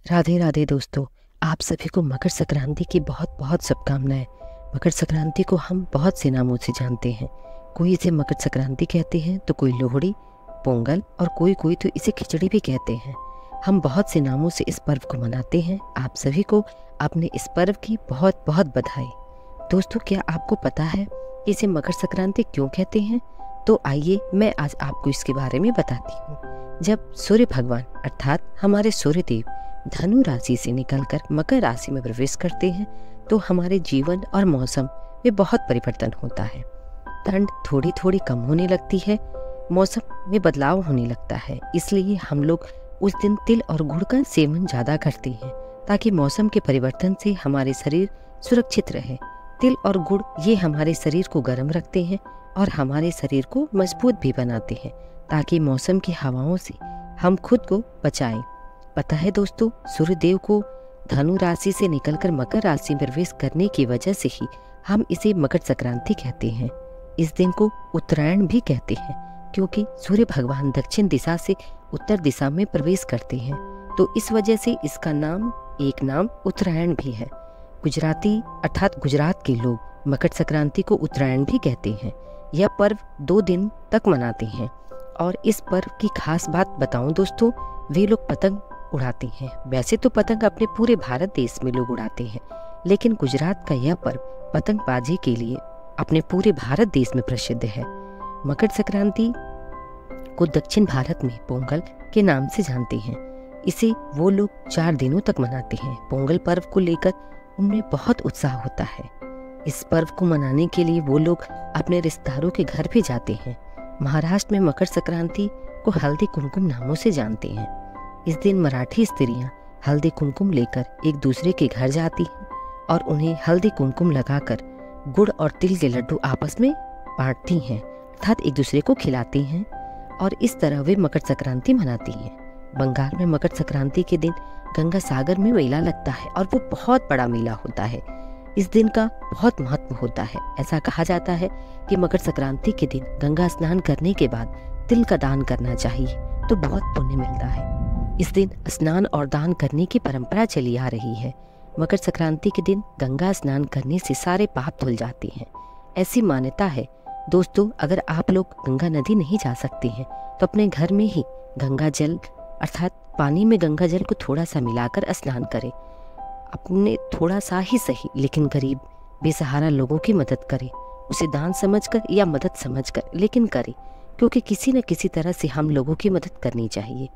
राधे राधे दोस्तों, आप सभी को मकर संक्रांति की बहुत बहुत शुभकामनाएं। मकर संक्रांति को हम बहुत से नामों से जानते हैं। कोई इसे मकर संक्रांति कहते हैं तो कोई लोहड़ी, पोंगल और कोई तो इसे खिचड़ी भी कहते हैं। हम बहुत से नामों से इस पर्व को मनाते हैं। आप सभी को अपने इस पर्व की बहुत बहुत बधाई। दोस्तों, क्या आपको पता है कि इसे मकर संक्रांति क्यों कहते हैं? तो आइए मैं आज आपको इसके बारे में बताती हूँ। जब सूर्य भगवान अर्थात हमारे सूर्य देव धनु राशि से निकलकर मकर राशि में प्रवेश करते हैं तो हमारे जीवन और मौसम में बहुत परिवर्तन होता है। ठंड थोड़ी थोड़ी कम होने लगती है, मौसम में बदलाव होने लगता है। इसलिए हम लोग उस दिन तिल और गुड़ का सेवन ज़्यादा करते हैं ताकि मौसम के परिवर्तन से हमारे शरीर सुरक्षित रहे। तिल और गुड़ ये हमारे शरीर को गर्म रखते हैं और हमारे शरीर को मजबूत भी बनाते हैं ताकि मौसम की हवाओं से हम खुद को बचाएं। पता है दोस्तों, सूर्यदेव को धनु राशि से निकलकर मकर राशि में प्रवेश करने की वजह से ही हम इसे मकर संक्रांति कहते हैं। इस दिन को उत्तरायण भी कहते हैं क्योंकि सूर्य भगवान दक्षिण दिशा से उत्तर दिशा में प्रवेश करते हैं, तो इस वजह से इसका एक नाम उत्तरायण भी है। गुजराती अर्थात गुजरात के लोग मकर संक्रांति को उत्तरायण भी कहते हैं। यह पर्व 2 दिन तक मनाते हैं और इस पर्व की खास बात बताऊं दोस्तों, वे लोग पतंग उड़ाते हैं। वैसे तो पतंग अपने पूरे भारत देश में लोग उड़ाते हैं, लेकिन गुजरात का यह पर्व पतंगबाजी के लिए अपने पूरे भारत देश में प्रसिद्ध है। मकर संक्रांति को दक्षिण भारत में पोंगल के नाम से जानते हैं। इसे वो लोग 4 दिनों तक मनाते हैं। पोंगल पर्व को लेकर उनमें बहुत उत्साह होता है। इस पर्व को मनाने के लिए वो लोग अपने रिश्तेदारों के घर भी जाते हैं। महाराष्ट्र में मकर संक्रांति को हल्दी कुमकुम नामों से जानते हैं। इस दिन मराठी स्त्रियां हल्दी कुमकुम लेकर एक दूसरे के घर जाती हैं और उन्हें हल्दी कुमकुम लगाकर गुड़ और तिल के लड्डू आपस में बांटती हैं अर्थात एक दूसरे को खिलाती हैं और इस तरह वे मकर संक्रांति मनाती हैं। बंगाल में मकर संक्रांति के दिन गंगा सागर में मेला लगता है और वो बहुत बड़ा मेला होता है। इस दिन का बहुत महत्व होता है। ऐसा कहा जाता है कि मकर संक्रांति के दिन गंगा स्नान करने के बाद तिल का दान करना चाहिए तो बहुत पुण्य मिलता है। इस दिन स्नान और दान करने की परंपरा चली आ रही है। मकर संक्रांति के दिन गंगा स्नान करने से सारे पाप धुल जाते हैं, ऐसी मान्यता है। दोस्तों, अगर आप लोग गंगा नदी नहीं जा सकते हैं तो अपने घर में ही गंगा जल अर्थात पानी में गंगा जल को थोड़ा सा मिलाकर स्नान करें। अपने थोड़ा सा ही सही, लेकिन गरीब बेसहारा लोगों की मदद करें। उसे दान समझकर या मदद समझकर लेकिन करें, क्योंकि किसी न किसी तरह से हम लोगों की मदद करनी चाहिए।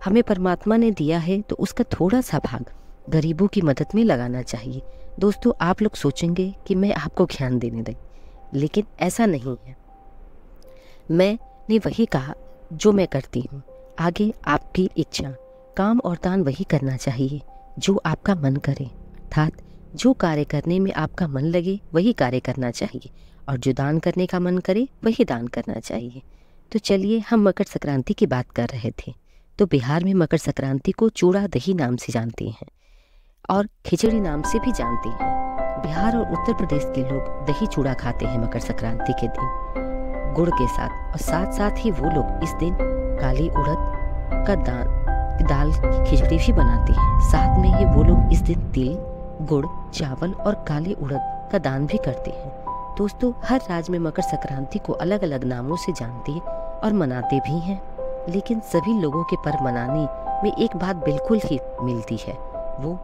हमें परमात्मा ने दिया है तो उसका थोड़ा सा भाग गरीबों की मदद में लगाना चाहिए। दोस्तों, आप लोग सोचेंगे कि मैं आपको ज्ञान देने लगी, लेकिन ऐसा नहीं है। मैंने वही कहा जो मैं करती हूँ। आगे आपकी इच्छा, काम और दान वही करना चाहिए जो आपका मन करे, अर्थात जो कार्य करने में आपका मन लगे वही कार्य करना चाहिए और जो दान करने का मन करे वही दान करना चाहिए। तो चलिए, हम मकर संक्रांति की बात कर रहे थे। तो बिहार में मकर संक्रांति को चूड़ा दही नाम से जानते हैं और खिचड़ी नाम से भी जानते हैं। बिहार और उत्तर प्रदेश के लोग दही चूड़ा खाते हैं मकर संक्रांति के दिन गुड़ के साथ, और साथ साथ ही वो लोग इस दिन काली उड़द का दाल की खिचड़ी भी बनाते हैं। साथ में ही वो लोग इस दिन तिल, गुड़, चावल और काली उड़द का दान भी करते हैं। दोस्तों, हर राज्य में मकर संक्रांति को अलग अलग नामों से जानते और मनाते भी हैं, लेकिन सभी लोगों के पर्व मनाने में एक बात बिल्कुल ही मिलती है। वो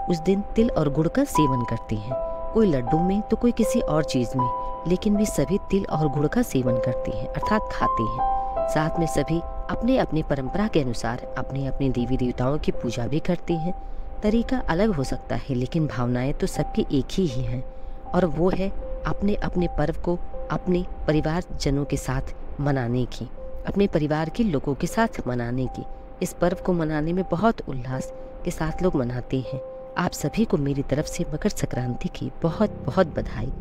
उस दिन तिल और गुड़ का सेवन करते हैं, कोई लड्डू में तो कोई किसी और चीज़ में, लेकिन वे सभी तिल और गुड़ का सेवन करते हैं अर्थात खाते हैं। साथ में सभी अपने अपने परंपरा के अनुसार अपने अपने देवी देवताओं की पूजा भी करते हैं। तरीका अलग हो सकता है, लेकिन भावनाएं तो सबकी एक ही हैं और वो है अपने अपने पर्व को अपने परिवारजनों के साथ मनाने की, अपने परिवार के लोगों के साथ मनाने की। इस पर्व को मनाने में बहुत उल्लास के साथ लोग मनाते हैं। आप सभी को मेरी तरफ से मकर संक्रांति की बहुत बहुत बधाई।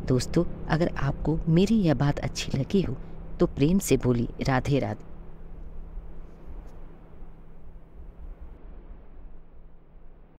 दोस्तों, अगर आपको मेरी यह बात अच्छी लगी हो तो प्रेम से बोली राधे राधे।